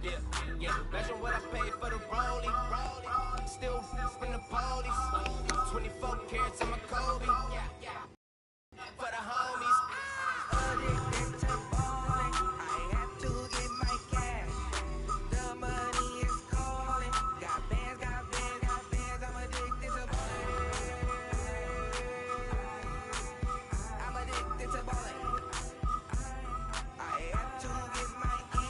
Yeah, yeah. Imagine what I paid for the rollie. Still in the police. 24 carats on my Kobe. For the homies. Addicted to balling. I have to get my cash. The money is calling. Got bands, got bands, got bands. I'm addicted to balling. I'm addicted to balling. I have to get my cash.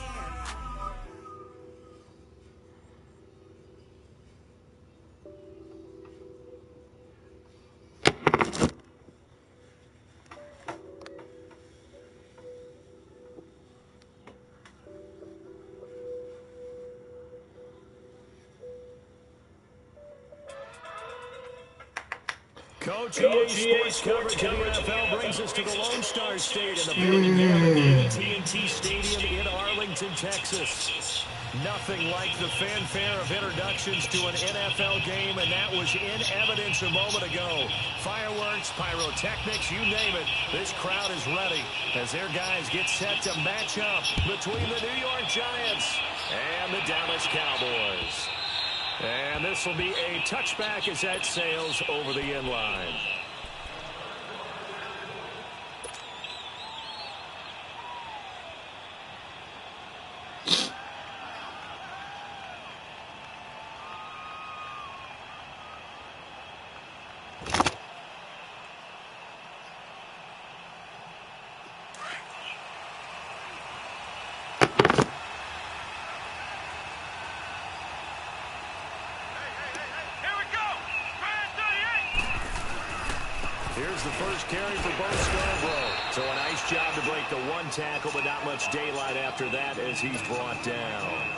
Coach EA Sports coverage of the NFL brings us to the Lone Star State in the Birmingham AT&T Stadium in Arlington, Texas. Nothing like the fanfare of introductions to an NFL game, and that was in evidence a moment ago. Fireworks, pyrotechnics, you name it. This crowd is ready as their guys get set to match up between the New York Giants and the Dallas Cowboys. And this will be a touchback as that sails over the end line. Here's the first carry for Bo Scarborough. So a nice job to break the one tackle, but not much daylight after that as he's brought down.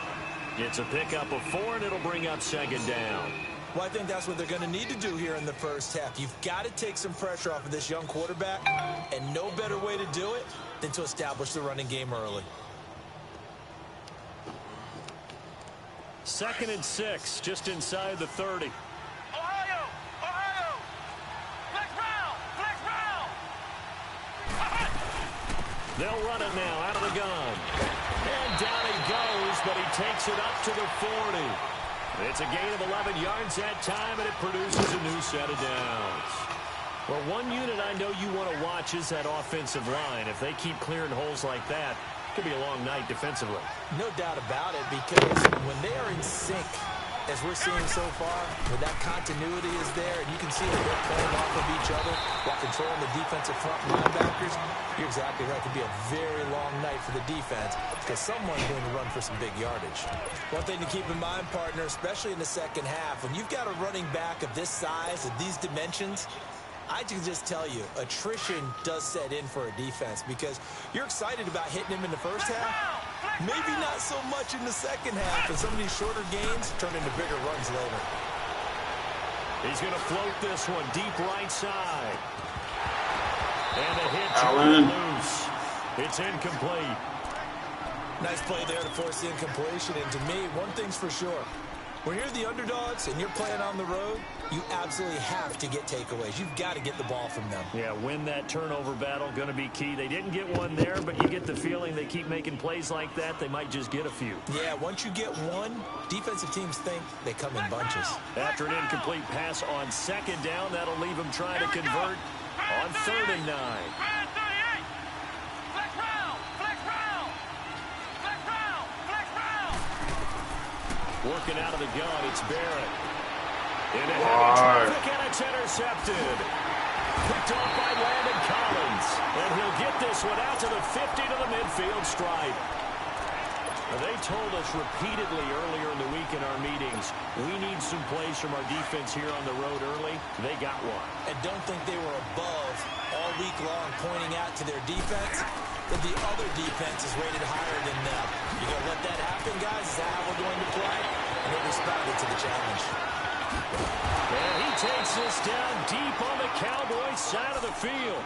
It's a pickup of 4, and it'll bring up second down. Well, I think that's what they're going to need to do here in the first half. You've got to take some pressure off of this young quarterback, and no better way to do it than to establish the running game early. 2nd and 6, just inside the 30. They'll run it now out of the gun. And down he goes, but he takes it up to the 40. It's a gain of 11 yards that time, and it produces a new set of downs. Well, one unit I know you want to watch is that offensive line. If they keep clearing holes like that, it could be a long night defensively. No doubt about it, because when they are in sync, as we're seeing so far, when that continuity is there, and you can see that they're playing off of each other while controlling the defensive front linebackers, you're exactly right. It could be a very long night for the defense because someone's going to run for some big yardage. One thing to keep in mind, partner, especially in the second half, when you've got a running back of this size, of these dimensions, I can just tell you, attrition does set in for a defense because you're excited about hitting him in the first half. Maybe not so much in the second half, and some of these shorter gains turn into bigger runs later. He's going to float this one deep right side. And the hit loose. It's incomplete. Nice play there to force the incompletion, and to me, one thing's for sure. When you're the underdogs and you're playing on the road, you absolutely have to get takeaways. You've got to get the ball from them. Yeah, win that turnover battle, going to be key. They didn't get one there, but you get the feeling they keep making plays like that, they might just get a few. Yeah, once you get one, defensive teams think they come in bunches. After an incomplete pass on second down, that'll leave them trying to convert on 3rd and 9. Working out of the gun, it's Barrett. Into heavy traffic, and it's intercepted. Picked off by Landon Collins. And he'll get this one out to the 50 to the midfield stripe. Now, they told us repeatedly earlier in the week in our meetings, we need some plays from our defense here on the road early. They got one. And don't think they were above all week long pointing out to their defense that the other defense is rated higher than them. You gonna let that happen, guys? Is that how we're going to play? And they responded to the challenge. And he takes this down deep on the Cowboys side of the field.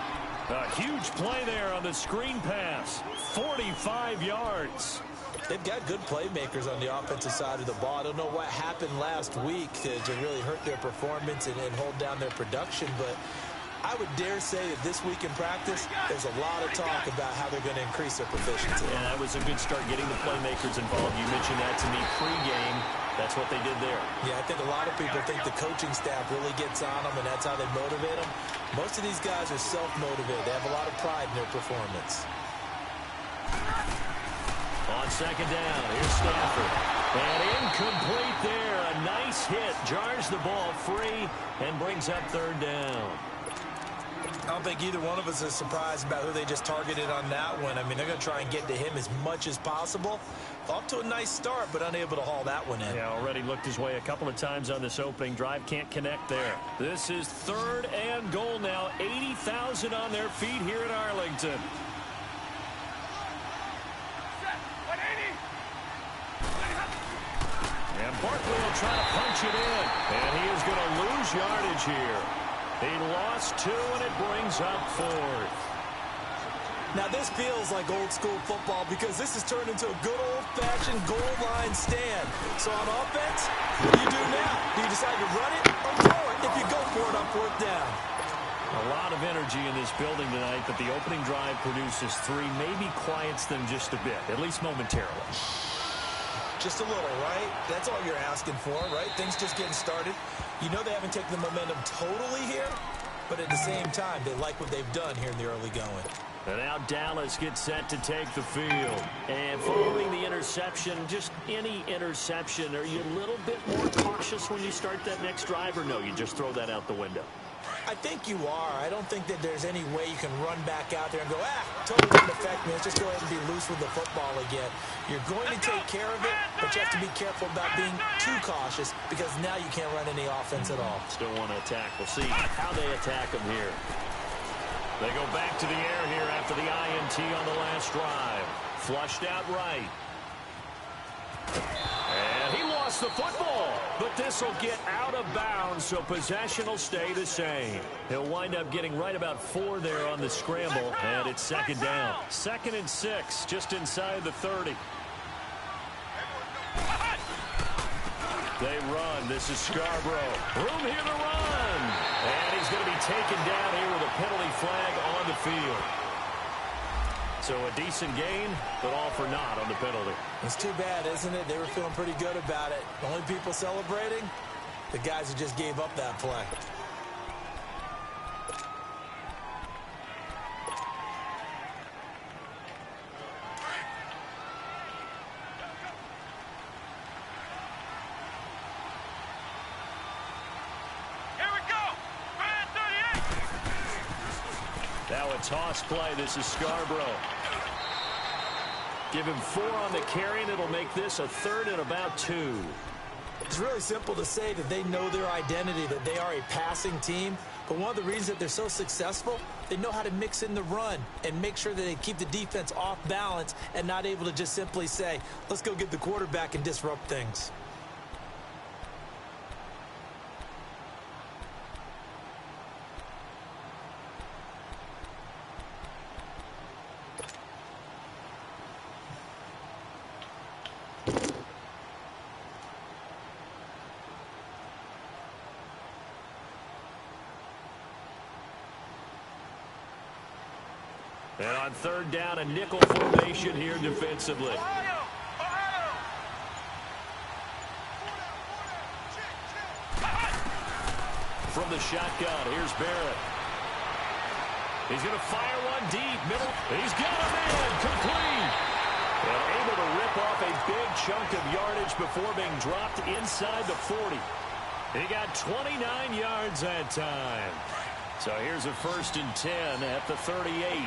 A huge play there on the screen pass. 45 yards. They've got good playmakers on the offensive side of the ball. I don't know what happened last week to really hurt their performance and hold down their production, but I would dare say that this week in practice, there's a lot of talk about how they're going to increase their proficiency. Yeah, that was a good start getting the playmakers involved. You mentioned that to me pregame. That's what they did there. Yeah, I think a lot of people think the coaching staff really gets on them, and that's how they motivate them. Most of these guys are self-motivated. They have a lot of pride in their performance. On second down, here's Stafford. And incomplete there. A nice hit. Jars the ball free and brings up third down. I don't think either one of us is surprised about who they just targeted on that one. I mean, they're going to try and get to him as much as possible. Off to a nice start, but unable to haul that one in. Yeah, already looked his way a couple of times on this opening drive. Can't connect there. This is third and goal now. 80,000 on their feet here in Arlington. And Barkley will try to punch it in. And he is going to lose yardage here. He lost 2, and it brings up fourth. Now, this feels like old-school football because this has turned into a good old-fashioned goal line stand. So on offense, what do you do now? Do you decide to run it or throw it if you go for it on fourth down? A lot of energy in this building tonight, but the opening drive produces 3, maybe quiets them just a bit, at least momentarily. Just a little, right? That's all you're asking for, right? Things just getting started. You know they haven't taken the momentum totally here, but at the same time, they like what they've done here in the early going. And now Dallas gets set to take the field. And following the interception, just any interception, are you a little bit more cautious when you start that next drive, or no, you just throw that out the window? I think you are. I don't think that there's any way you can run back out there and go, totally didn't affect me. Let's just go ahead and be loose with the football again. You're going to take care of it, but you have to be careful about being too cautious because now you can't run any offense at all. Still want to attack. We'll see how they attack them here. They go back to the air here after the INT on the last drive. Flushed out right. And he lost the football, but this will get out of bounds, so possession will stay the same. He'll wind up getting right about 4 there on the scramble, and it's second down. 2nd and 6, just inside the 30. They run. This is Scarborough. Room here to run. And he's going to be taken down here with a penalty flag on the field. So a decent gain, but all for naught on the penalty. It's too bad, isn't it? They were feeling pretty good about it. The only people celebrating, the guys who just gave up that play. Now a toss play. This is Scarborough. Give him 4 on the carry, and it'll make this a 3rd and about 2. It's really simple to say that they know their identity, that they are a passing team. But one of the reasons that they're so successful, they know how to mix in the run and make sure that they keep the defense off balance and not able to just simply say, let's go get the quarterback and disrupt things. And on 3rd down, a nickel formation here defensively. From the shotgun, here's Barrett. He's going to fire one deep, middle. He's got him in, complete. And able to rip off a big chunk of yardage before being dropped inside the 40. He got 29 yards that time. So here's a 1st and 10 at the 38.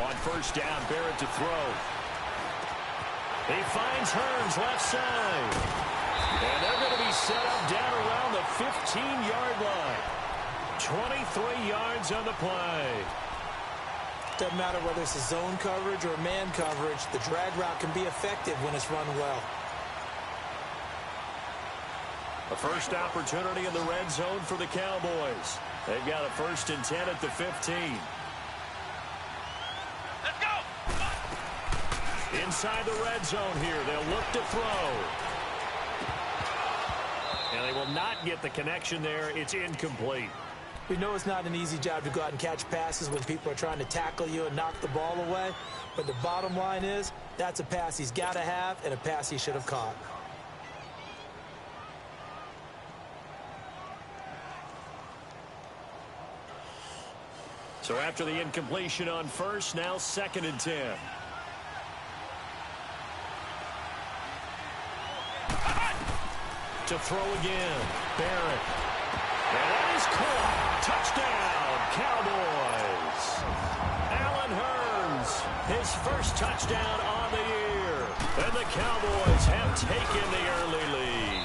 On 1st down, Barrett to throw. He finds Hearns left side. And they're going to be set up down around the 15-yard line. 23 yards on the play. Doesn't matter whether it's a zone coverage or man coverage, the drag route can be effective when it's run well. A first opportunity in the red zone for the Cowboys. They've got a 1st and 10 at the 15. Inside the red zone here, they'll look to throw. And they will not get the connection there. It's incomplete. We know it's not an easy job to go out and catch passes when people are trying to tackle you and knock the ball away. But the bottom line is, that's a pass he's got to have and a pass he should have caught. So after the incompletion on first, now 2nd and 10. To throw again, Barrett. And that is caught. Touchdown, Cowboys. Allen Hurns, his first touchdown on the year. And the Cowboys have taken the early lead.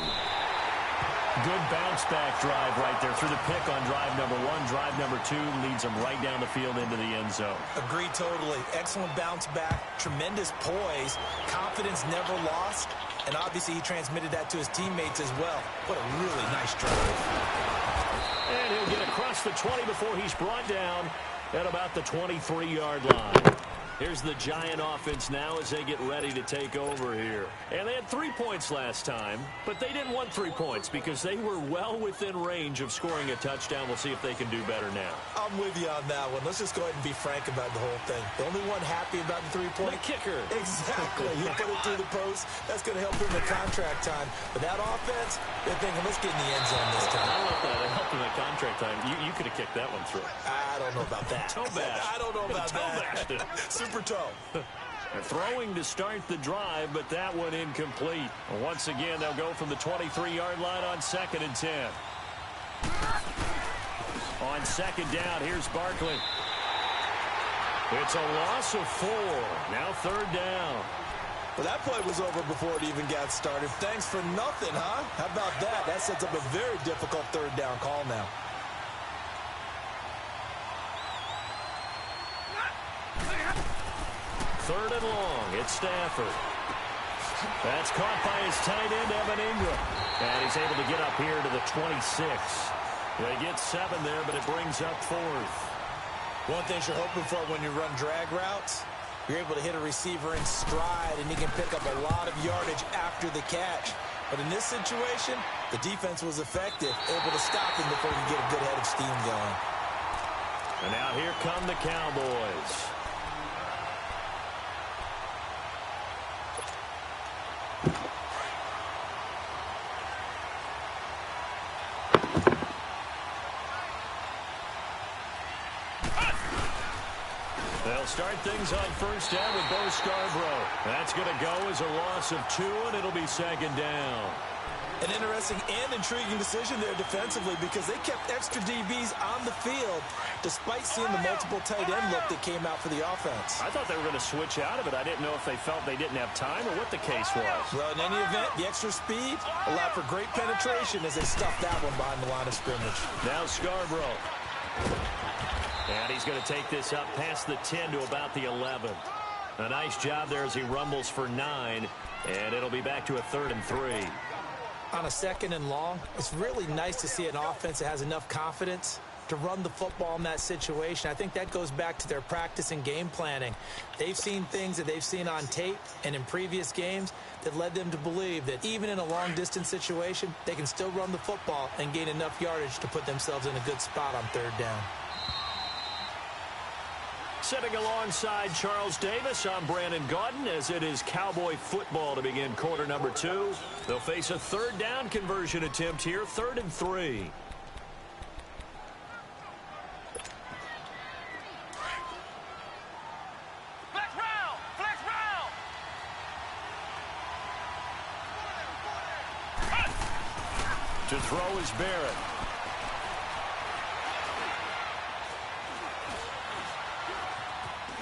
Good bounce-back drive right there through the pick on drive number 1. Drive number 2 leads them right down the field into the end zone. Agreed totally. Excellent bounce back, tremendous poise, confidence never lost, and obviously he transmitted that to his teammates as well. What a really nice drive. And he'll get across the 20 before he's brought down at about the 23-yard line. Here's the Giant offense now as they get ready to take over here. And they had 3 points last time, but they didn't want 3 points because they were well within range of scoring a touchdown. We'll see if they can do better now. I'm with you on that one. Let's just go ahead and be frank about the whole thing. The only one happy about the 3-point? The kicker. Exactly. He put it through the post. That's going to help him in contract time. But that offense, they're thinking, let's get in the end zone this time. I love that. It helped him at contract time. You could have kicked that one through. I don't know about that. Toe bash. I don't know about that. Super toe. Throwing to start the drive, but that one incomplete. Once again, they'll go from the 23-yard line on 2nd and 10. On 2nd down, here's Barkley. It's a loss of 4. Now 3rd down. Well, that play was over before it even got started. Thanks for nothing, huh? How about that? That sets up a very difficult 3rd down call now. Third and long, it's Stafford. That's caught by his tight end, Evan Ingram. And he's able to get up here to the 26. They get 7 there, but it brings up 4th. One thing you're hoping for when you run drag routes, you're able to hit a receiver in stride, and he can pick up a lot of yardage after the catch. But in this situation, the defense was effective, able to stop him before he could get a good head of steam going. And now here come the Cowboys. They'll start things on first down with Bo Scarborough. That's going to go as a loss of 2, and it'll be 2nd down. An interesting and intriguing decision there defensively because they kept extra DBs on the field despite seeing the multiple tight end look that came out for the offense. I thought they were going to switch out of it. I didn't know if they felt they didn't have time or what the case was. Well, in any event, the extra speed allowed for great penetration as they stuffed that one behind the line of scrimmage. Now Scarborough. And he's going to take this up past the 10 to about the 11. A nice job there as he rumbles for 9, and it'll be back to a 3rd and 3. On a 2nd and long, it's really nice to see an offense that has enough confidence to run the football in that situation. I think that goes back to their practice and game planning. They've seen things that they've seen on tape and in previous games that led them to believe that even in a long-distance situation, they can still run the football and gain enough yardage to put themselves in a good spot on 3rd down. Sitting alongside Charles Davis, I'm Brandon Gaudin as it is Cowboy football to begin quarter number 2. They'll face a 3rd down conversion attempt here, 3rd and 3. Flex round! Flex round! To throw is Barrett.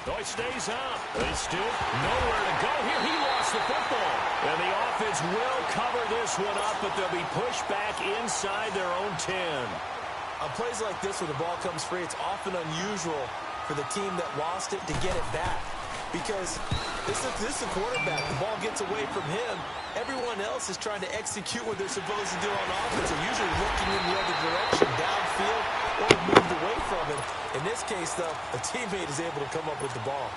Oh, he stays up. They stoop. Nowhere to go here. He lost the football. And the offense will cover this one up, but they'll be pushed back inside their own 10. On plays like this where the ball comes free, it's often unusual for the team that lost it to get it back. Because this is a quarterback. The ball gets away from him. Everyone else is trying to execute what they're supposed to do on offense. They're usually looking in the other direction, downfield, or moved away from him. In this case, though, a teammate is able to come up with the ball.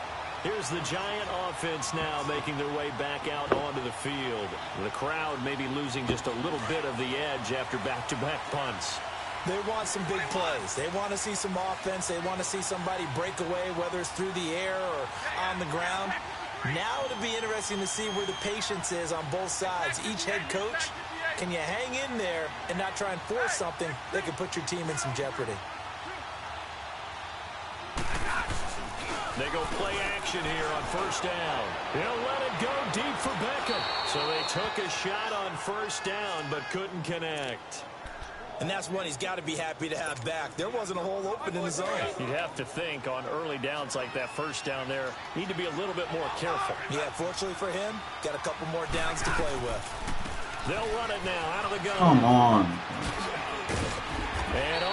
Here's the Giant offense now making their way back out onto the field. The crowd may be losing just a little bit of the edge after back-to-back punts. They want some big plays. They want to see some offense. They want to see somebody break away, whether it's through the air or on the ground. Now it'll be interesting to see where the patience is on both sides. Each head coach, can you hang in there and not try and force something that could put your team in some jeopardy? They go play action here on first down. He'll let it go deep for Beckham. So they took a shot on first down but couldn't connect. And that's one he's got to be happy to have back. There wasn't a hole open in the zone. You'd have to think on early downs like that first down there, need to be a little bit more careful. Yeah, fortunately for him, got a couple more downs to play with. They'll run it now out of the gun. Come on.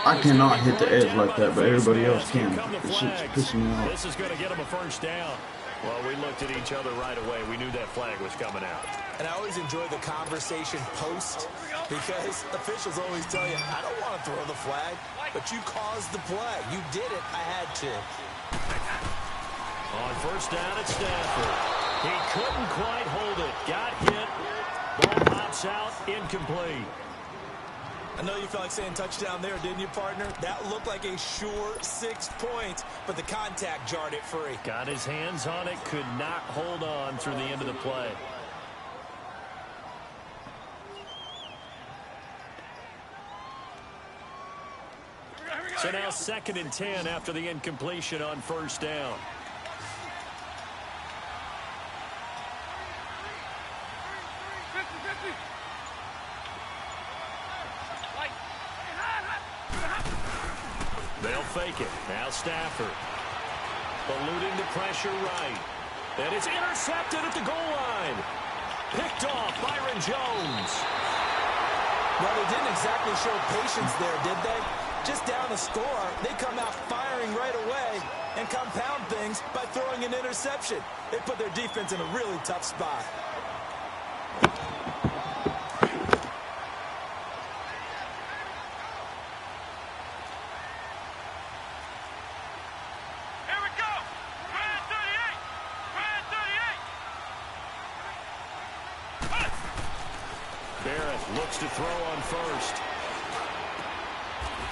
I cannot hit the edge like that, but everybody else can. This shit's pissing me off. This is going to get him a first down. Well, we looked at each other right away. We knew that flag was coming out. And I always enjoy the conversation post because officials always tell you, I don't want to throw the flag, but you caused the play. You did it. I had to. On first down at Stafford. He couldn't quite hold it. Got hit. Ball pops out. Incomplete. I know you felt like saying touchdown there, didn't you, partner? That looked like a sure 6 points, but the contact jarred it free. Got his hands on it, could not hold on through the end of the play. So now 2nd and 10 after the incompletion on first down. They'll fake it. Now Stafford. Eluding the pressure right. And it's intercepted at the goal line. Picked off Byron Jones. Well, they didn't exactly show patience there, did they? Just down a score, they come out firing right away and compound things by throwing an interception. They put their defense in a really tough spot. Looks to throw on first.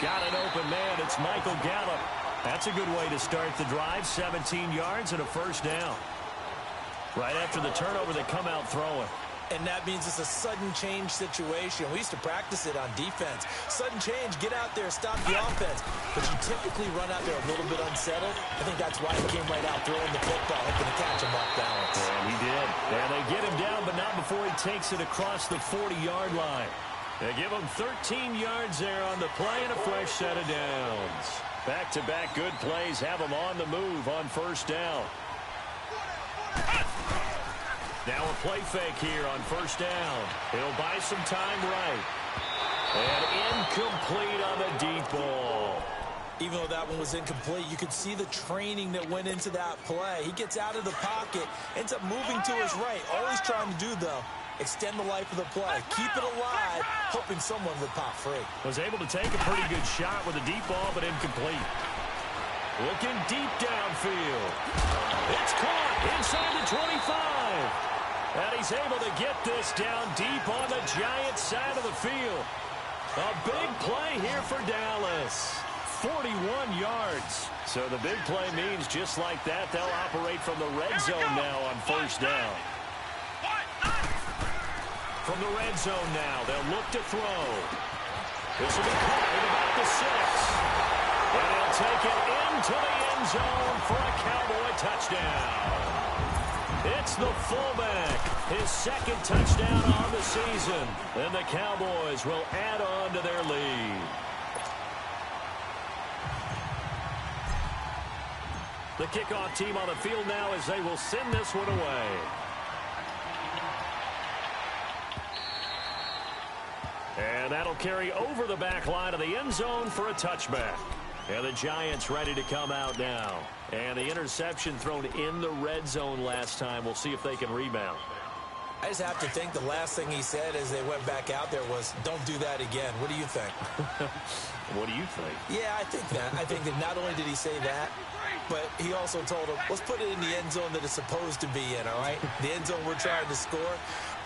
Got an open man. It's Michael Gallup. That's a good way to start the drive. 17 yards and a first down. Right after the turnover, they come out throwing. And that means it's a sudden change situation. We used to practice it on defense. Sudden change, get out there, stop the offense. But you typically run out there a little bit unsettled. I think that's why he came right out throwing the football, hoping to catch him off balance. And he did. And they get him down, but not before he takes it across the 40-yard line. They give him 13 yards there on the play and a fresh set of downs. Back-to-back good plays have him on the move on first down. Now a play fake here on first down. He'll buy some time right. And incomplete on the deep ball. Even though that one was incomplete, you could see the training that went into that play. He gets out of the pocket, ends up moving to his right. All he's trying to do, though, extend the life of the play. Keep it alive, hoping someone would pop free. Was able to take a pretty good shot with a deep ball, but incomplete. Looking deep downfield. It's caught inside the 25. And he's able to get this down deep on the Giants side of the field. A big play here for Dallas. 41 yards. So the big play means just like that, they'll operate from the red zone now on first down. From the red zone now, they'll look to throw. This will be caught at about the 6. And they'll take it into the end zone for a Cowboy touchdown. It's the fullback, his 2nd touchdown on the season. And the Cowboys will add on to their lead. The kickoff team on the field now as they will send this one away. And that'll carry over the back line of the end zone for a touchback. And the Giants ready to come out now. And the interception thrown in the red zone last time. We'll see if they can rebound. I just have to think the last thing he said as they went back out there was, don't do that again. What do you think? What do you think? Yeah, I think that. I think that not only did he say that, but he also told him, let's put it in the end zone that it's supposed to be in, all right? The end zone we're trying to score.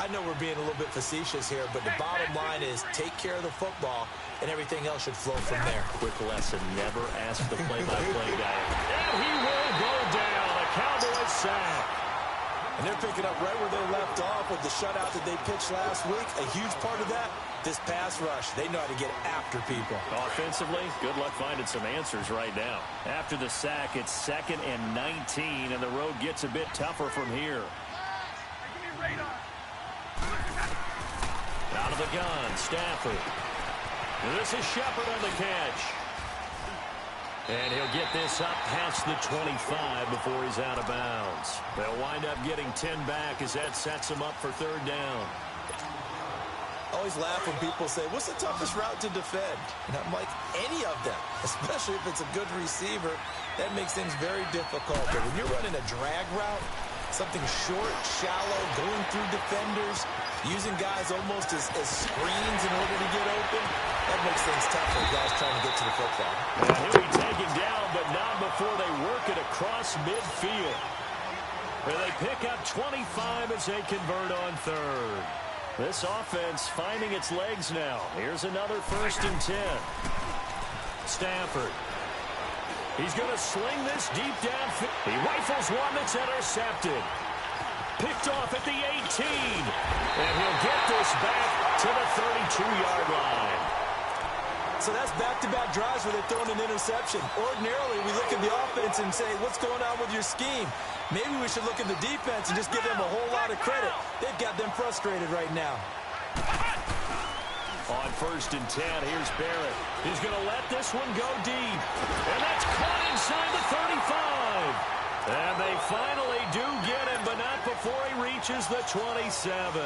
I know we're being a little bit facetious here, but the bottom line is take care of the football, and everything else should flow from there. Quick lesson, never ask the play-by-play guy. And he will go down. A Cowboys sack. And they're picking up right where they left off with the shutout that they pitched last week. A huge part of that, this pass rush. They know how to get after people. Offensively, good luck finding some answers right now. After the sack, it's 2nd and 19, and the road gets a bit tougher from here. Out of the gun, Stafford. This is Shepard on the catch. And he'll get this up past the 25 before he's out of bounds. They'll wind up getting 10 back as that sets them up for 3rd down. I always laugh when people say, what's the toughest route to defend? And I'm like, any of them, especially if it's a good receiver. That makes things very difficult. But when you're running a drag route, something short, shallow, going through defenders, using guys almost as screens in order to get open, that makes things tough for guys trying to get to the football. And he'll be taken down, but not before they work it across midfield. Where they pick up 25 as they convert on 3rd. This offense finding its legs now. Here's another 1st and 10. Stafford. He's going to sling this deep downfield. He rifles one that's intercepted. Picked off at the 18. And he'll get this back to the 32-yard line. So that's back-to-back drives where they're throwing an interception. Ordinarily, we look at the offense and say, what's going on with your scheme? Maybe we should look at the defense and just give them a whole lot of credit. They've got them frustrated right now. On 1st and 10, here's Barrett. He's going to let this one go deep. And that's caught inside the 35. And they finally do get him, but not before he reaches the 27.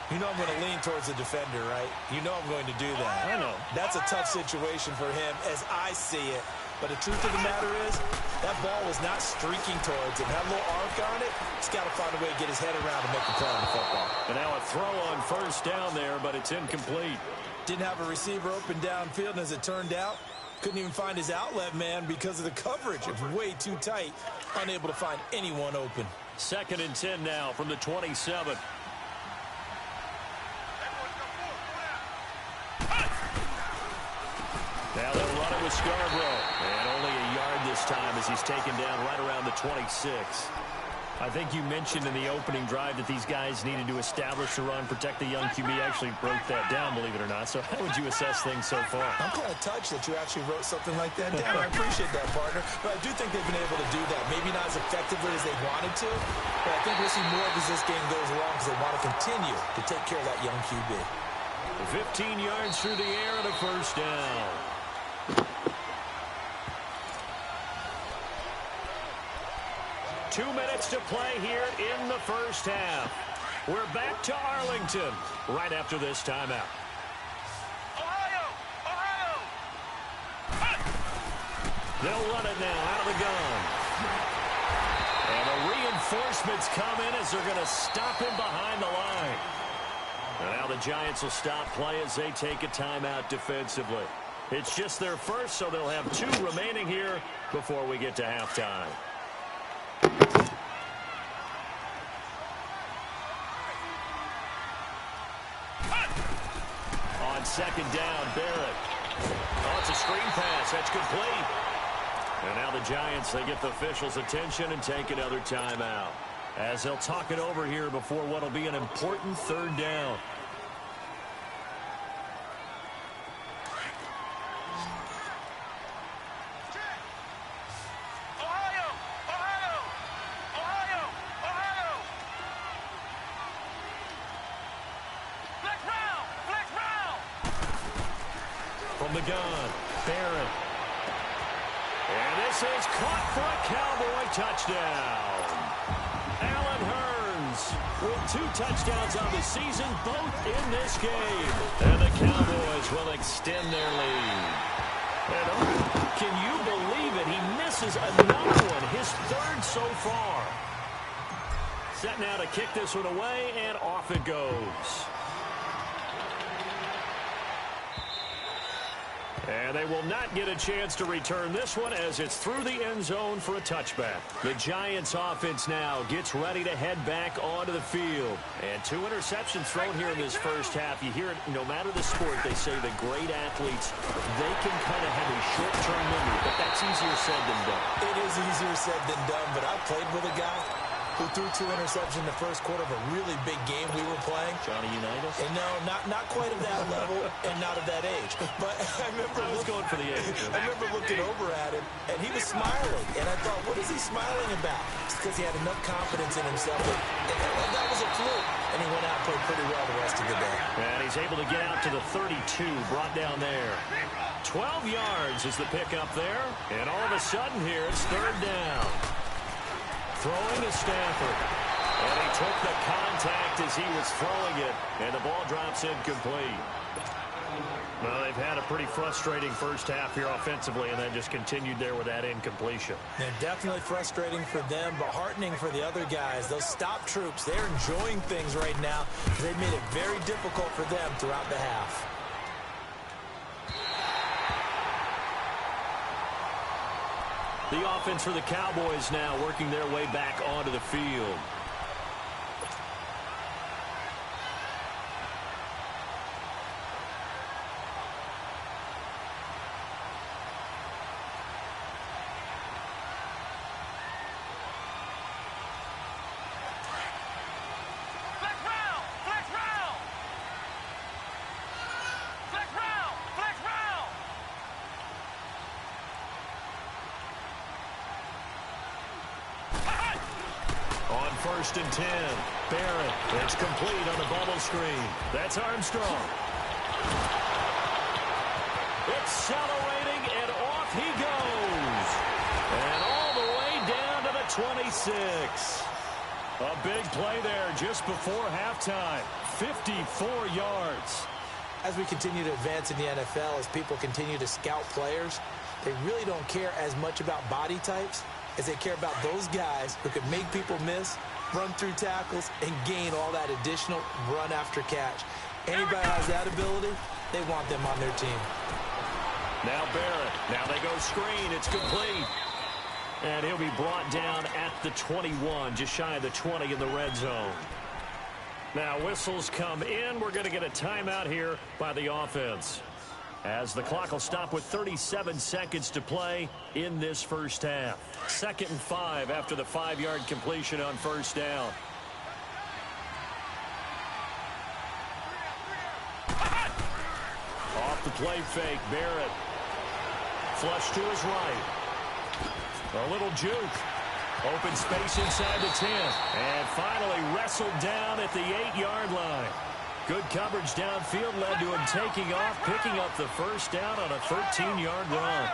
You know I'm going to lean towards the defender, right? You know I'm going to do that. I know. That's a tough situation for him as I see it. But the truth of the matter is, that ball was not streaking towards him. Had a little arc on it. He's got to find a way to get his head around and make a play on the football. And now a throw on 1st down there, but it's incomplete. Didn't have a receiver open downfield, and as it turned out, couldn't even find his outlet man because of the coverage. It's way too tight. Unable to find anyone open. 2nd and 10 now from the 27. Now they'll run it with Scarborough. And only a yard this time as he's taken down right around the 26. I think you mentioned in the opening drive that these guys needed to establish the run, protect the young QB. Actually broke that down, believe it or not. So how would you assess things so far? I'm kind of touched that you actually wrote something like that down. I appreciate that, partner. But I do think they've been able to do that. Maybe not as effectively as they wanted to, but I think we'll see more as this game goes along because they want to continue to take care of that young QB. 15 yards through the air and a 1st down. Two minutes to play here in the 1st half. We're back to Arlington right after this timeout. Ohio! They'll run it now out of the gun. And the reinforcements come in as they're going to stop him behind the line. And now the Giants will stop play as they take a timeout defensively. It's just their first, so they'll have 2 remaining here before we get to halftime. On 2nd down, Barrett. Oh, it's a screen pass. That's complete. And now the Giants, they get the officials' attention and take another timeout. As they'll talk it over here before what will be an important 3rd down. From the gun, Barrett. And this is caught for a Cowboy touchdown. Allen Hurns with 2 touchdowns on the season, both in this game. And the Cowboys will extend their lead. And can you believe it? He misses another one, his 3rd so far. Set now to kick this one away, and off it goes. And they will not get a chance to return this one as it's through the end zone for a touchback. The Giants offense now gets ready to head back onto the field. And 2 interceptions thrown here in this first half. You hear it, no matter the sport, they say the great athletes, they can kind of have a short-term memory, but that's easier said than done. It is easier said than done, but I played with a guy who threw 2 interceptions in the first quarter of a really big game we were playing. Johnny Unitas? And no, not quite of that level and not of that age. But I was going for the age. I remember looking over at him, and he was smiling. And I thought, what is he smiling about? It's because he had enough confidence in himself. And that was a fluke. And he went out and played pretty well the rest of the day. And he's able to get out to the 32, brought down there. 12 yards is the pickup there. And all of a sudden here, it's 3rd down. Throwing to Stafford. And he took the contact as he was throwing it. And the ball drops incomplete. Well, they've had a pretty frustrating first half here offensively, and then just continued there with that incompletion. Yeah, definitely frustrating for them, but heartening for the other guys. Those stop troops, they're enjoying things right now. They've made it very difficult for them throughout the half. The offense for the Cowboys now working their way back onto the field. First and 10. Barrett. It's complete on the bubble screen. That's Armstrong. Accelerating, and off he goes. And all the way down to the 26. A big play there just before halftime. 54 yards. As we continue to advance in the NFL, as people continue to scout players, they really don't care as much about body types as they care about those guys who can make people miss, run through tackles, and gain all that additional run after catch. Anybody has that ability, they want them on their team. Now Barrett. Now they go screen. It's complete. And he'll be brought down at the 21, just shy of the 20 in the red zone. Now whistles come in. We're going to get a timeout here by the offense, as the clock will stop with 37 seconds to play in this first half. 2nd and 5 after the 5-yard completion on first down. Off the play fake, Barrett. Flush to his right. A little juke. Open space inside the 10. And finally wrestled down at the 8-yard line. Good coverage downfield led to him taking off, picking up the first down on a 13-yard run.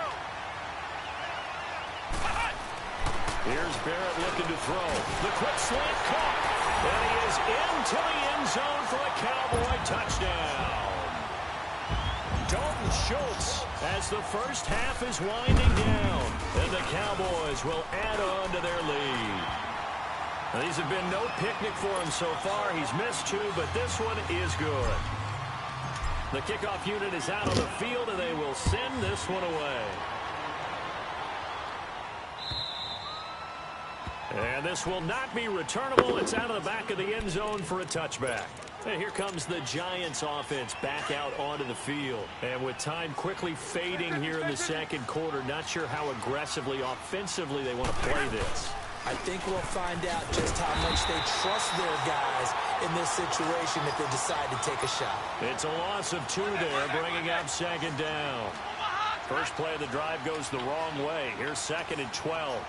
Here's Barrett looking to throw. The quick slant caught. And he is into the end zone for a Cowboy touchdown. Dalton Schultz as the first half is winding down. And the Cowboys will add on to their lead. Now, these have been no picnic for him so far. He's missed 2, but this one is good. The kickoff unit is out on the field, and they will send this one away. And this will not be returnable. It's out of the back of the end zone for a touchback. And here comes the Giants offense back out onto the field. And with time quickly fading here in the second quarter, not sure how aggressively, offensively they want to play this. I think we'll find out just how much they trust their guys in this situation if they decide to take a shot. It's a loss of 2 there, bringing up 2nd down. First play of the drive goes the wrong way. Here's 2nd and 12.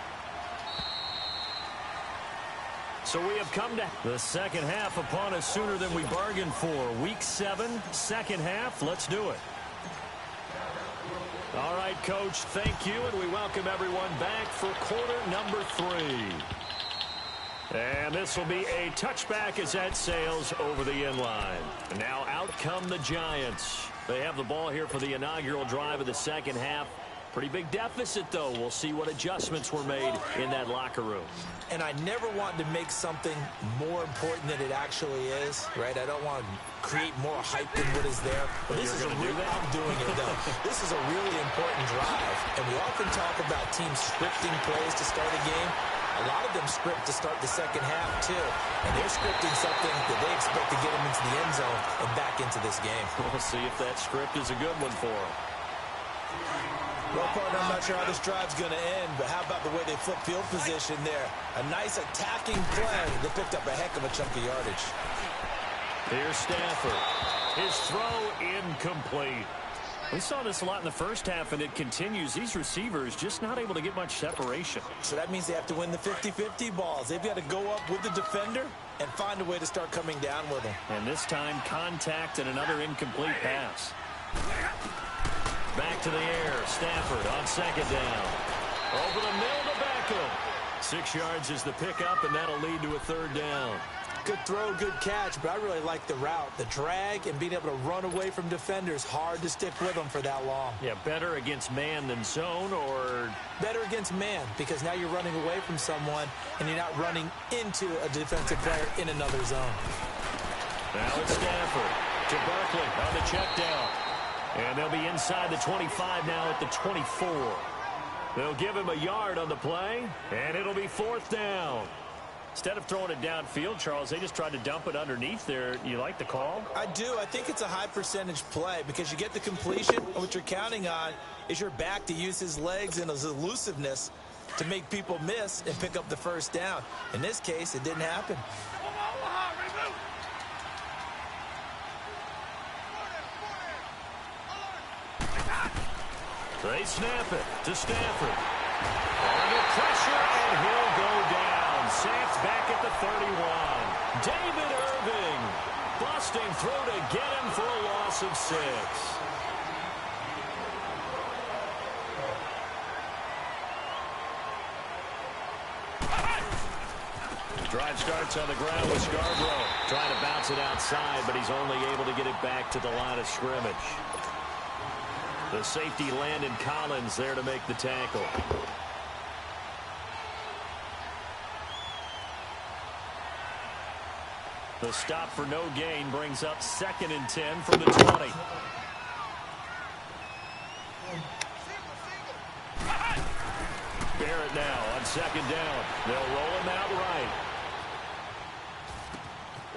So we have come to the second half upon us sooner than we bargained for. Week 7, second half. Let's do it. All right, Coach, thank you, and we welcome everyone back for quarter number 3. And this will be a touchback as that sails over the end line. And now out come the Giants. They have the ball here for the inaugural drive of the second half. Pretty big deficit, though. We'll see what adjustments were made in that locker room. And I never want to make something more important than it actually is, right? I don't want to create more hype than what is there. But this is I'm doing it, though. This is a really important drive. And we often talk about teams scripting plays to start a game. A lot of them script to start the second half, too. And they're scripting something that they expect to get them into the end zone and back into this game. We'll see if that script is a good one for them. Well, partner, I'm not sure how this drive's going to end, but how about the way they flip field position there? A nice attacking play. They picked up a heck of a chunk of yardage. Here's Stafford. His throw incomplete. We saw this a lot in the first half, and it continues. These receivers just not able to get much separation. So that means they have to win the 50-50 balls. They've got to go up with the defender and find a way to start coming down with them. And this time, contact and another incomplete pass. Back to the air. Stafford on second down. Over the middle to Beckham. 6 yards is the pickup, and that'll lead to a third down. Good throw, good catch, but I really like the route. The drag and being able to run away from defenders. Hard to stick with them for that long. Yeah, better against man than zone, or... Better against man, because now you're running away from someone, and you're not running into a defensive player in another zone. Now it's Stafford to Barkley on the check down. And they'll be inside the 25 now at the 24. They'll give him a yard on the play, and it'll be fourth down. Instead of throwing it downfield, Charles, they just tried to dump it underneath there. You like the call? I do. I think it's a high percentage play because you get the completion, and what you're counting on is your back to use his legs and his elusiveness to make people miss and pick up the first down. In this case, it didn't happen. They snap it to Stafford. Under pressure, and he'll go down. Saints back at the 31. David Irving busting through to get him for a loss of 6. Drive starts on the ground with Scarborough. Trying to bounce it outside, but he's only able to get it back to the line of scrimmage. The safety, Landon Collins, there to make the tackle. The stop for no gain brings up 2nd and 10 from the 20. Barrett now on 2nd down. They'll roll him out right.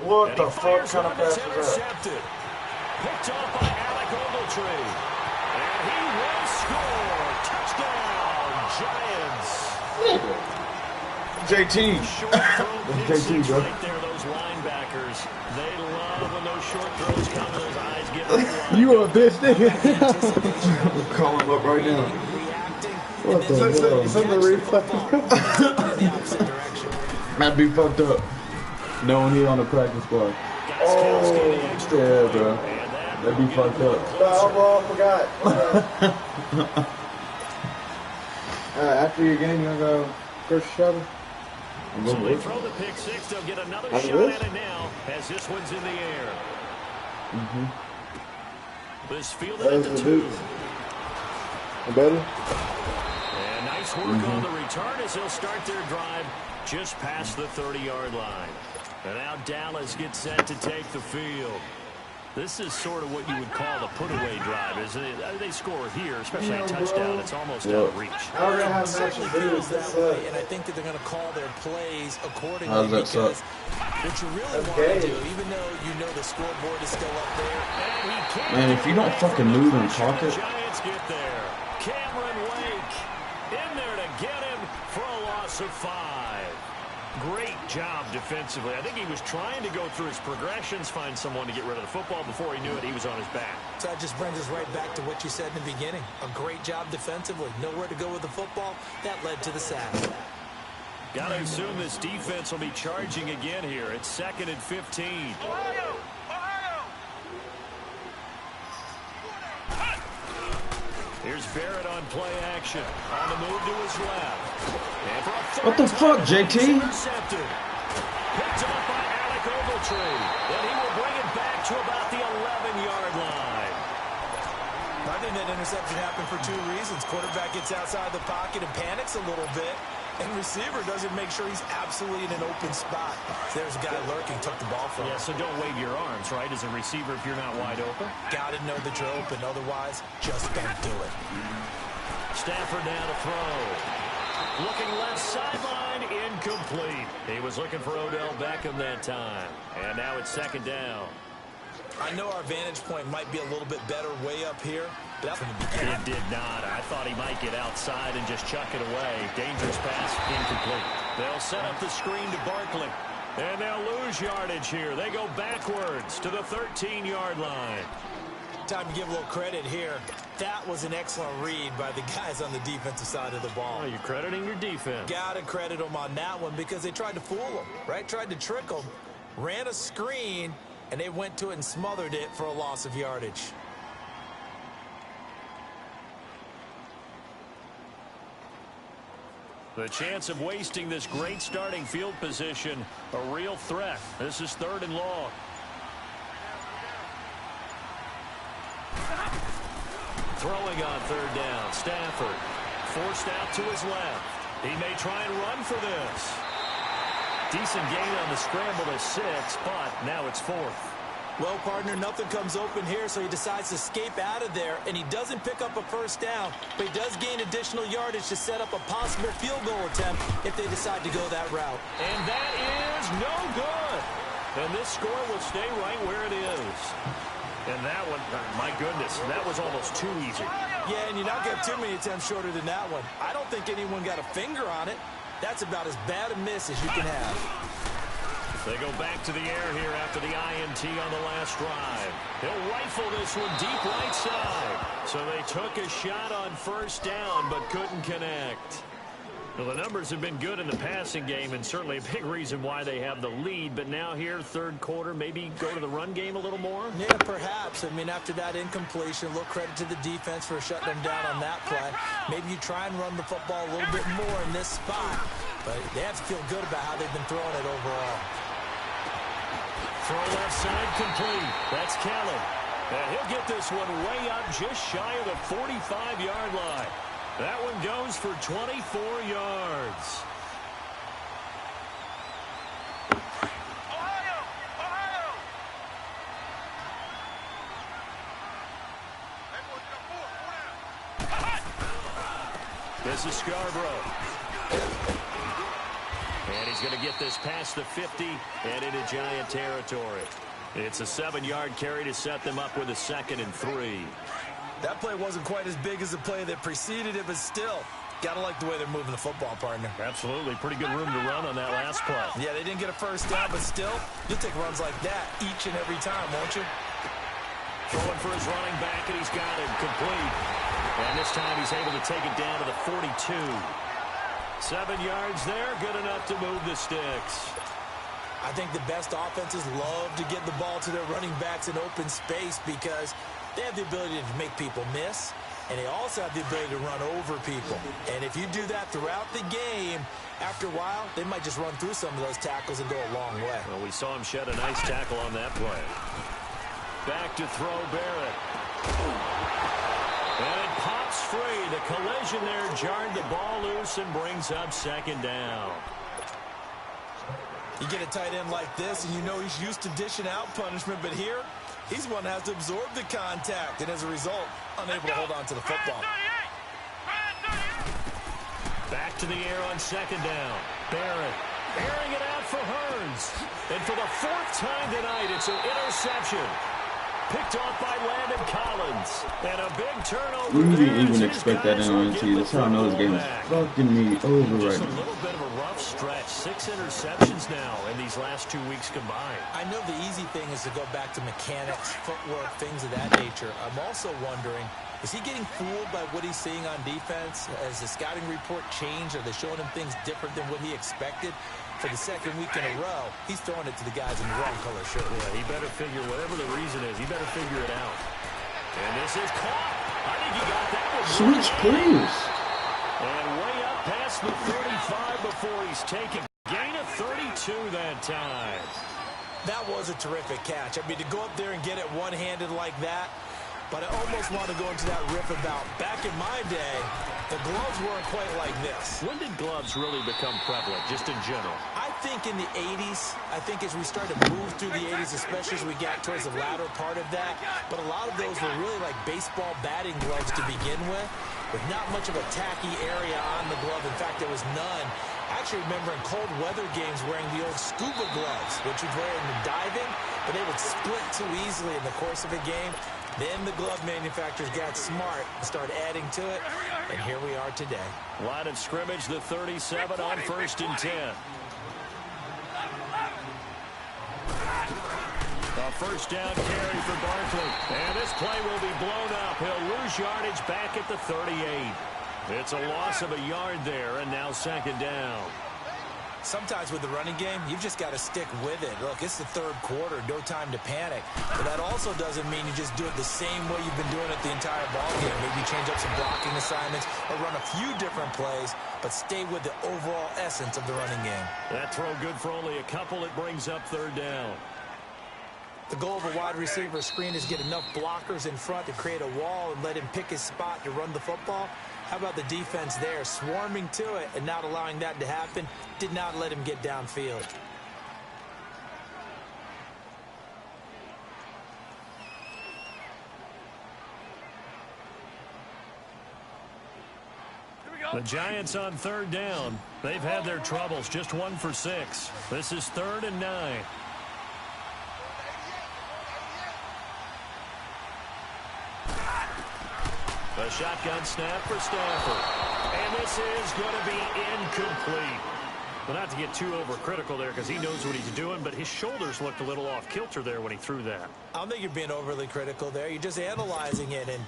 What the fuck kind of pass is that? Picked off by Alec Ogletree. And he will score. Touchdown, Giants. JT. JT, bro. Right there, those linebackers. They love when those short throws come and those eyes get up. You a bitch, nigga. We'll call him up right now. What the hell? Send the reflex. That'd be fucked up. Knowing he on the practice squad. Oh, yeah, bro. That'd be fucked up. Oh, I forgot. After your game, you want to go first shuttle? So they throw the pick 6. They'll get another shot at it now as this one's in the air. This fielded at the 2. Better? And nice work on the return as they'll start their drive just past the 30-yard line. And now Dallas gets set to take the field. This is sort of what you would call the put-away drive, isn't it? They score here, especially a touchdown. It's almost out of reach. I certainly feels that way, and I think that they're going to call their plays accordingly because what you really want to do, even though you know the scoreboard is still up there. Man, if you don't fucking move and talk it. Giants get there. Cameron Wake in there to get him for a loss of 5. Great job defensively. I think he was trying to go through his progressions, find someone to get rid of the football. Before he knew it, he was on his back. So that just brings us right back to what you said in the beginning. A great job defensively. Nowhere to go with the football. That led to the sack. Got to assume this defense will be charging again here. It's 2nd and 15. Ohio! Here's Barrett on play action. On the move to his left. What the fuck, JT? Intercepted. Picked up by Alec Ogletree. And he will bring it back to about the 11-yard line. I think that interception happened for two reasons. Quarterback gets outside the pocket and panics a little bit, and receiver doesn't make sure he's absolutely in an open spot. So there's a guy lurking, took the ball from him. Yeah, so don't wave your arms, right, as a receiver if you're not wide open. Got to know that you're open. Otherwise, just don't do it. Stafford now to throw. Looking left sideline, incomplete. He was looking for Odell Beckham that time. And now it's second down. I know our vantage point might be a little bit better way up here, but that's from the beginning. It did not. I thought he might get outside and just chuck it away. Dangerous pass, incomplete. They'll set up the screen to Barkley. And they'll lose yardage here. They go backwards to the 13-yard line. Time to give a little credit here. That was an excellent read by the guys on the defensive side of the ball. Oh, you're crediting your defense. Got to credit them on that one because they tried to fool them, right? Tried to trick them, ran a screen, and they went to it and smothered it for a loss of yardage. The chance of wasting this great starting field position, a real threat. This is 3rd and long. Throwing on 3rd down, Stafford forced out to his left. He may try and run for this. Decent gain on the scramble to 6, but now it's 4th. Well, partner, nothing comes open here, so he decides to escape out of there, and he doesn't pick up a first down, but he does gain additional yardage to set up a possible field goal attempt if they decide to go that route. And that is no good. And this score will stay right where it is. And that one, my goodness, that was almost too easy. Yeah, and you're not going to have too many attempts shorter than that one. I don't think anyone got a finger on it. That's about as bad a miss as you can have. They go back to the air here after the INT on the last drive. He'll rifle this one deep right side. So they took a shot on first down but couldn't connect. Well, the numbers have been good in the passing game and certainly a big reason why they have the lead. But now here, 3rd quarter, maybe go to the run game a little more? Yeah, perhaps. I mean, after that incompletion, a little credit to the defense for shutting them down on that play. Maybe you try and run the football a little bit more in this spot. But they have to feel good about how they've been throwing it overall. Throw left side complete. That's Kelly. And he'll get this one way up just shy of the 45-yard line. That one goes for 24 yards. This is Scarborough. And he's going to get this past the 50 and into Giant territory. It's a 7-yard carry to set them up with a 2nd and 3. That play wasn't quite as big as the play that preceded it, but still, gotta like the way they're moving the football, partner. Absolutely. Pretty good room to run on that last play. Yeah, they didn't get a first down, but still, you'll take runs like that each and every time, won't you? Throwing for his running back, and he's got it complete. And this time he's able to take it down to the 42. 7 yards there, good enough to move the sticks. I think the best offenses love to get the ball to their running backs in open space because they have the ability to make people miss, and they also have the ability to run over people. And if you do that throughout the game, after a while, they might just run through some of those tackles and go a long way. Well, we saw him shed a nice tackle on that play. Back to throw Barrett. And it pops free. The collision there jarred the ball loose and brings up 2nd down. You get a tight end like this, and you know he's used to dishing out punishment, but here, he's one that has to absorb the contact, and as a result, unable to hold on to the football. Back to the air on 2nd down. Barrett airing it out for Hearns. And for the 4th time tonight, it's an interception. Picked off by Landon Collins. And a big turnover. We didn't even expect that in ONT. That's how I know this game is fucking me over right Just a now. little bit of a rough stretch. 6 interceptions now in these last 2 weeks combined. I know the easy thing is to go back to mechanics, footwork, things of that nature. I'm also wondering, is he getting fooled by what he's seeing on defense? Has the scouting report changed? Are they showing him things different than what he expected? For the 2nd week in a row, he's throwing it to the guys in the wrong color shirt. Yeah, he better figure, whatever the reason is, he better figure it out. And this is caught. I think he got that one. Switch plays. And way up past the 35 before he's taken. Gain of 32 that time. That was a terrific catch. I mean, to go up there and get it one-handed like that, But I almost want to go into that riff about back in my day, the gloves weren't quite like this. When did gloves really become prevalent, just in general? I think in the 80s. I think as we started to move through the 80s, especially as we got towards the latter part of that. But a lot of those were really like baseball batting gloves to begin with not much of a tacky area on the glove. In fact, there was none. I actually remember in cold weather games wearing the old scuba gloves, which you'd wear in the diving, but they would split too easily in the course of a game. Then the glove manufacturers got smart and started adding to it, and here we are today. Line of scrimmage, the 37 on 1st and 10. A first down carry for Barkley. And this play will be blown up. He'll lose yardage back at the 38. It's a loss of a yard there, and now 2nd down. Sometimes with the running game, you've just got to stick with it. Look, it's the 3rd quarter, no time to panic. But that also doesn't mean you just do it the same way you've been doing it the entire ballgame. Maybe change up some blocking assignments or run a few different plays, but stay with the overall essence of the running game. That throw good for only a couple. It brings up 3rd down. The goal of a wide receiver screen is get enough blockers in front to create a wall and let him pick his spot to run the football. How about the defense there, swarming to it and not allowing that to happen? Did not let him get downfield. The Giants on 3rd down. They've had their troubles, just 1 for 6. This is 3rd and 9. A shotgun snap for Stafford. And this is going to be incomplete. Well, not to get too overcritical there because he knows what he's doing, but his shoulders looked a little off kilter there when he threw that. I don't think you're being overly critical there. You're just analyzing it, and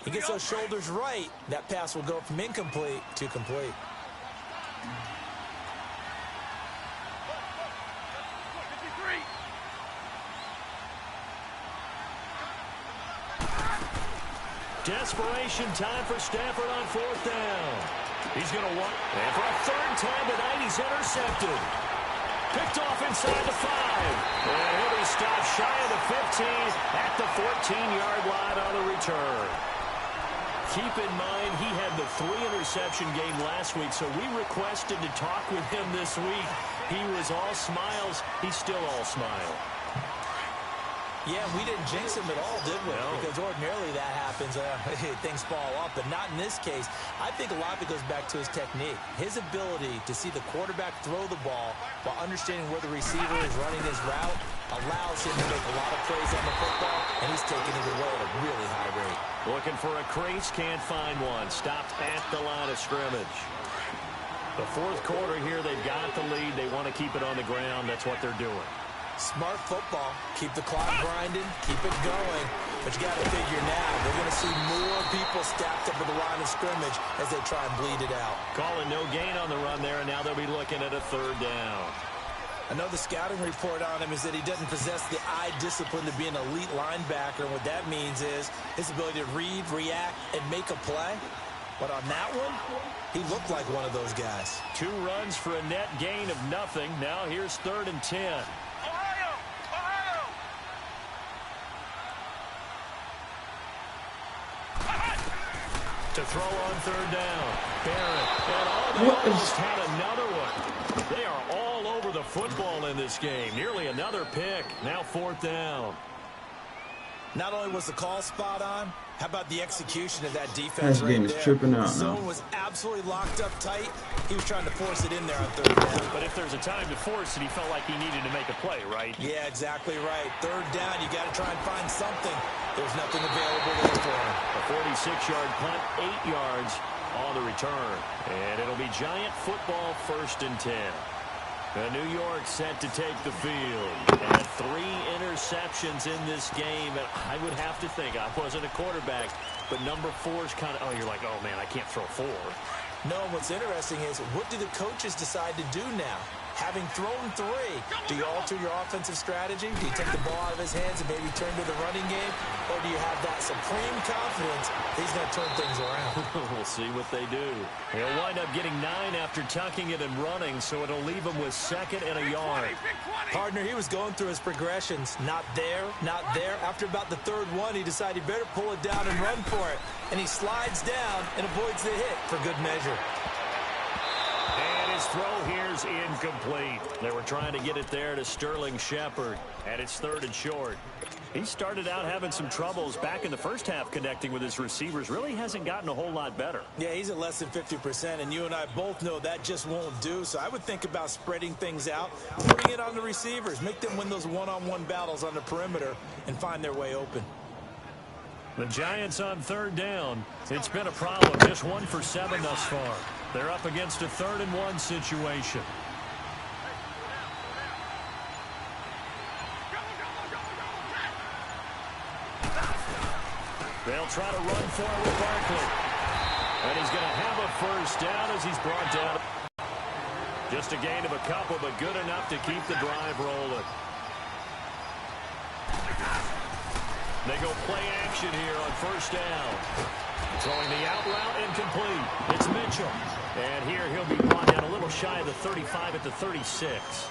he gets those shoulders right. That pass will go from incomplete to complete. Desperation time for Stafford on 4th down. He's going to want, and for a 3rd time tonight, he's intercepted. Picked off inside the 5. And he'll be stopped shy of the 15 at the 14-yard line on the return. Keep in mind, he had the 3-interception game last week, so we requested to talk with him this week. He was all smiles. He's still all smile. Yeah, we didn't jinx him at all, did we? No. Because ordinarily that happens. Things fall off, but not in this case. I think a lot of it goes back to his technique. His ability to see the quarterback throw the ball while understanding where the receiver is running his route allows him to make a lot of plays on the football, and he's taking it away at a really high rate. Looking for a crease, can't find one. Stopped at the line of scrimmage. The 4th quarter here, they've got the lead. They want to keep it on the ground. That's what they're doing. Smart football. Keep the clock grinding. Keep it going. But you got to figure now, they're going to see more people stacked up at the line of scrimmage as they try and bleed it out. Calling no gain on the run there, and now they'll be looking at a 3rd down. I know the scouting report on him is that he doesn't possess the eye discipline to be an elite linebacker. And what that means is his ability to read, react, and make a play. But on that one, he looked like one of those guys. 2 runs for a net gain of nothing. Now here's 3rd and 10. To throw on 3rd down. Barrett. And almost had another one. They are all over the football in this game. Nearly another pick. Now 4th down. Not only was the call spot on, how about the execution of that defense this right game is there? tripping out The zone now. was absolutely locked up tight. He was trying to force it in there on 3rd down. But if there's a time to force it, he felt like he needed to make a play, right? Yeah, exactly right. 3rd down, you got to try and find something. There's nothing available there for him. A 46-yard punt, 8 yards on the return. And it'll be Giant football 1st and 10. New York set to take the field. And 3 interceptions in this game. And I would have to think, I wasn't a quarterback, but number 4 is kind of, oh, you're like, oh, man, I can't throw 4. No, what's interesting is, what do the coaches decide to do now? Having thrown 3, do you alter your offensive strategy? Do you take the ball out of his hands and maybe turn to the running game? Or do you have that supreme confidence he's going to turn things around? We'll see what they do. He'll wind up getting 9 after tucking it and running, so it'll leave him with 2nd and a yard. Partner, he was going through his progressions. Not there, not there. After about the 3rd one, he decided he better pull it down and run for it. And he slides down and avoids the hit for good measure. And his throw here's incomplete. They were trying to get it there to Sterling Shepard, and it's 3rd and short. He started out having some troubles back in the first half connecting with his receivers. Really hasn't gotten a whole lot better. Yeah, he's at less than 50%, and you and I both know that just won't do. So I would think about spreading things out, putting it on the receivers, make them win those one-on-one battles on the perimeter, and find their way open. The Giants on 3rd down. It's been a problem. Just 1 for 7 thus far. They're up against a 3rd and 1 situation. They'll try to run for it with Barkley. And he's going to have a first down as he's brought down. Just a gain of a couple, but good enough to keep the drive rolling. They go play action here on 1st down. Throwing the out route incomplete. It's Mitchell. And here he'll be brought down a little shy of the 35 at the 36.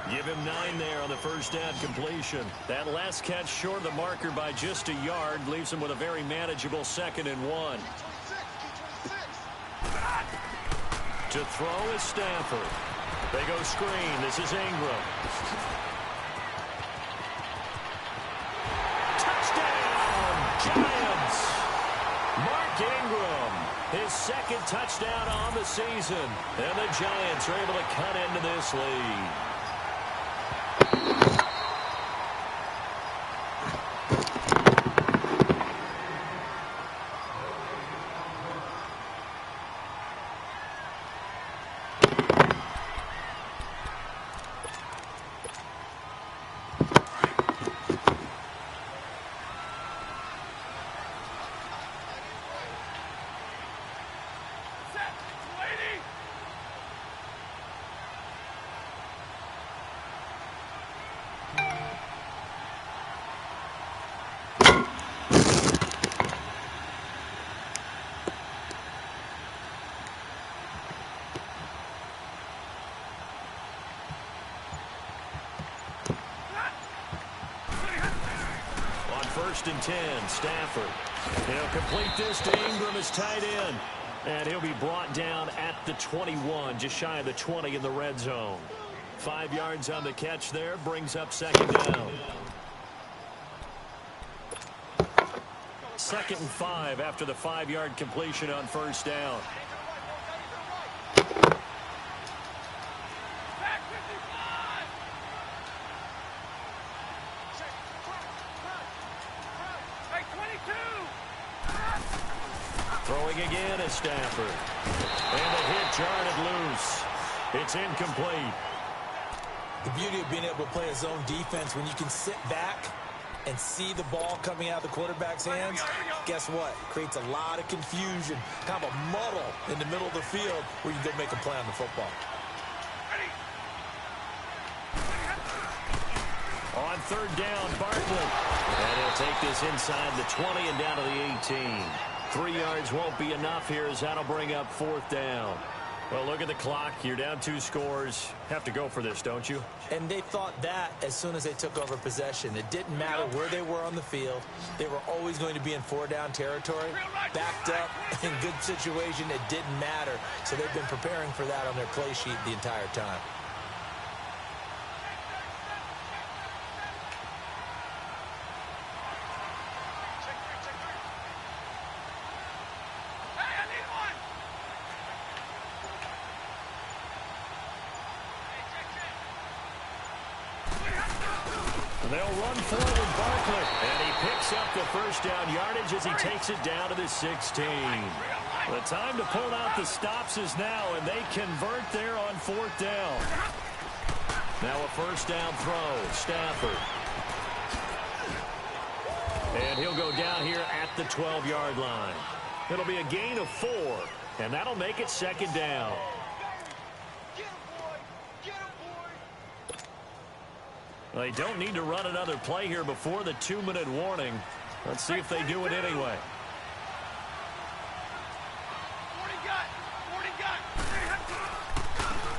Give him 9 there on the 1st down completion. That last catch short of the marker by just a yard leaves him with a very manageable 2nd and 1. To throw is Stafford. They go screen. This is Ingram. Touchdown, Giants! Mark Ingram, his 2nd touchdown on the season. And the Giants are able to cut into this lead. First and 10, Stafford. He'll complete this to Ingram as tight end. And he'll be brought down at the 21, just shy of the 20 in the red zone. 5 yards on the catch there, brings up 2nd down. 2nd and 5 after the 5-yard completion on 1st down. Throwing again is Stafford. And the hit jarred it loose. It's incomplete. The beauty of being able to play a zone defense when you can sit back and see the ball coming out of the quarterback's hands, guess what? Creates a lot of confusion, kind of a muddle in the middle of the field where you can go make a play on the football. On 3rd down, Barkley. And he'll take this inside the 20 and down to the 18. 3 yards won't be enough here as that'll bring up 4th down. Well, look at the clock. You're down 2 scores. Have to go for this, don't you? And they thought that as soon as they took over possession. It didn't matter where they were on the field. They were always going to be in 4-down territory. Backed up, in good situation, it didn't matter. So they've been preparing for that on their play sheet the entire time. They'll run forward with Barkley. And he picks up the 1st down yardage as he takes it down to the 16. The time to pull out the stops is now, and they convert there on 4th down. Now a 1st down throw. Stafford. And he'll go down here at the 12-yard line. It'll be a gain of 4, and that'll make it 2nd down. They don't need to run another play here before the 2-minute warning. Let's see if they do it anyway.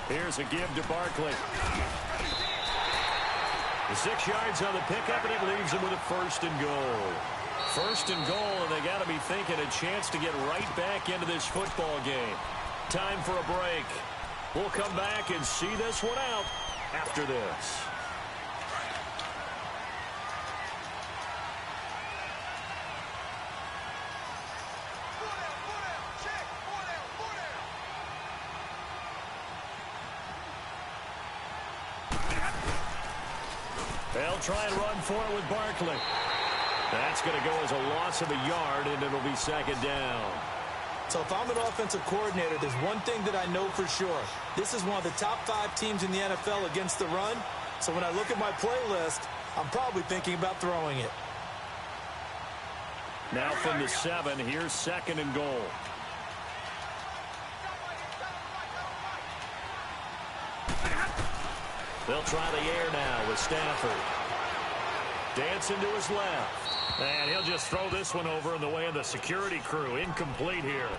Here's a give to Barkley. 6 yards on the pickup, and it leaves them with a 1st and goal. 1st and goal, and they got to be thinking a chance to get right back into this football game. Time for a break. We'll come back and see this one out after this. They'll try and run for it with Barkley. That's going to go as a loss of a yard, and it'll be 2nd down. So if I'm an offensive coordinator, there's one thing that I know for sure. This is one of the top 5 teams in the NFL against the run. So when I look at my playlist, I'm probably thinking about throwing it. Now from the 7, here's 2nd and goal. They'll try the air now with Stafford. Dancing to his left. And he'll just throw this one over in the way of the security crew. Incomplete here.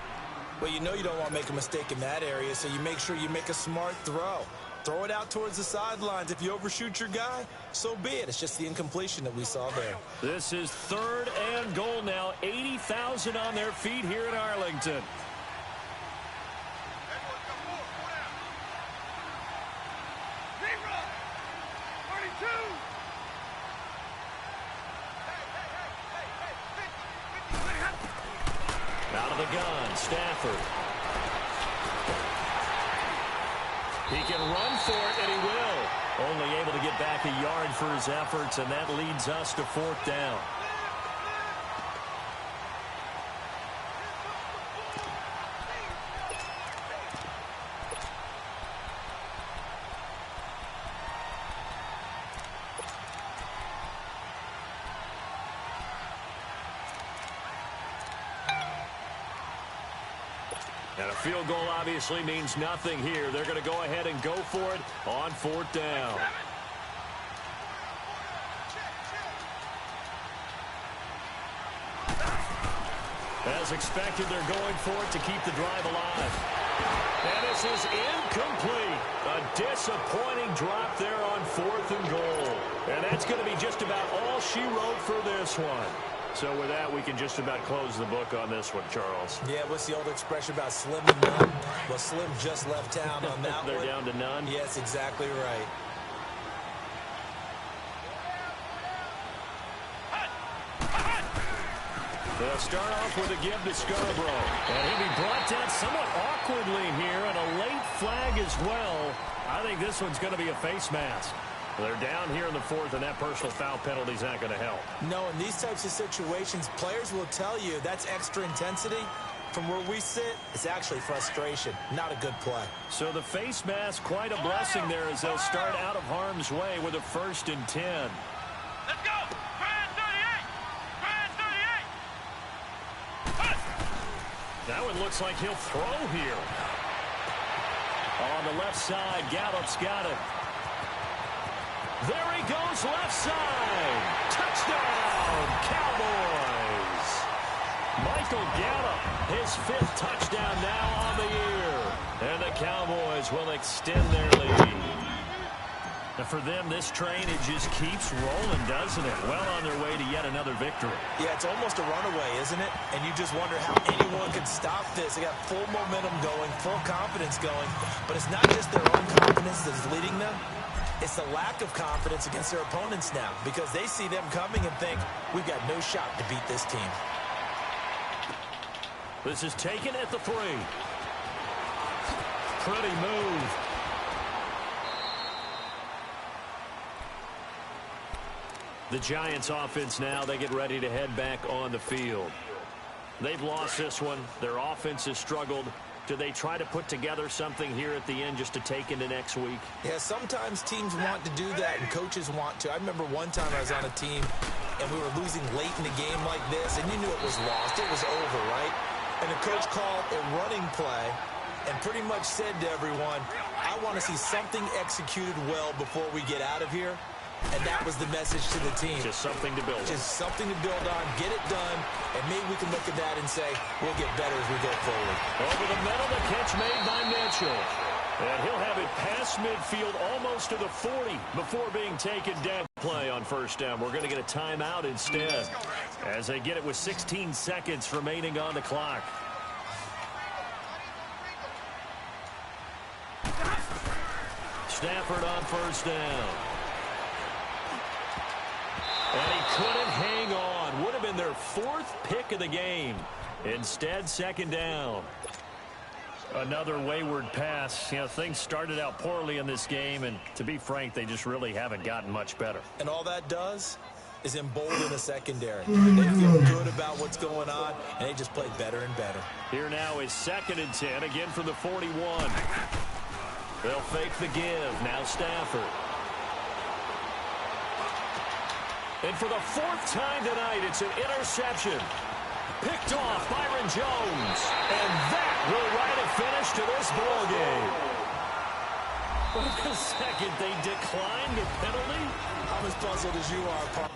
Well, you know you don't want to make a mistake in that area, so you make sure you make a smart throw. Throw it out towards the sidelines. If you overshoot your guy, so be it. It's just the incompletion that we saw there. This is 3rd and goal now. 80,000 on their feet here in Arlington. Out of the gun, Stafford. He can run for it, and he will. Only able to get back a yard for his efforts, and that leads us to 4th down. And a field goal obviously means nothing here. They're going to go ahead and go for it on 4th down. As expected, they're going for it to keep the drive alive. And this is incomplete. A disappointing drop there on 4th and goal. And that's going to be just about all she wrote for this one. So with that, we can just about close the book on this one, Charles. Yeah, what's the old expression about slim and none? Well, Slim just left town on that They're one. down to none? Yes, exactly right. They'll start off with a give to Scarborough. And he'll be brought down somewhat awkwardly here, and a late flag as well. I think this one's going to be a face mask. They're down here in the 4th, and that personal foul penalty is not going to help. No, in these types of situations, players will tell you that's extra intensity. From where we sit, it's actually frustration. Not a good play. So the face mask, quite a blessing there as they'll start out of harm's way with a 1st and 10. Let's go! Brand 38! Brand 38! That one looks like he'll throw here. On the left side, Gallup's got it. There he goes, left side. Touchdown, Cowboys. Michael Gallup, his 5th touchdown now on the year. And the Cowboys will extend their lead. And for them, this train, it just keeps rolling, doesn't it? Well on their way to yet another victory. Yeah, it's almost a runaway, isn't it? And you just wonder how anyone can stop this. They got full momentum going, full confidence going. But it's not just their own confidence that's leading them. It's the lack of confidence against their opponents now because they see them coming and think, we've got no shot to beat this team. This is taken at the 3. Pretty move. The Giants offense now, they get ready to head back on the field. They've lost this one. Their offense has struggled. Do they try to put together something here at the end just to take into next week? Yeah, sometimes teams want to do that and coaches want to. I remember one time I was on a team and we were losing late in the game like this and you knew it was lost. It was over, right? And the coach called a running play and pretty much said to everyone, I want to see something executed well before we get out of here. And that was the message to the team. Just something to build on. Just something to build on, get it done, and maybe we can look at that and say, we'll get better as we go forward. Over the middle, the catch made by Mitchell. And he'll have it past midfield almost to the 40 before being taken down. Play on first down. We're going to get a timeout instead as they get it with 16 seconds remaining on the clock. Stafford on first down. And he couldn't hang on. Would have been their fourth pick of the game. Instead, second down. Another wayward pass. You know, things started out poorly in this game, and to be frank, they just really haven't gotten much better. And all that does is embolden the secondary. They feel good about what's going on, and they just play better and better. Here now is 2nd and 10, again from the 41. They'll fake the give. Now Stafford. And for the 4th time tonight, it's an interception. Picked off Byron Jones. And that will write a finish to this ball game. For a second, they declined the penalty. I'm as puzzled as you are, Paul.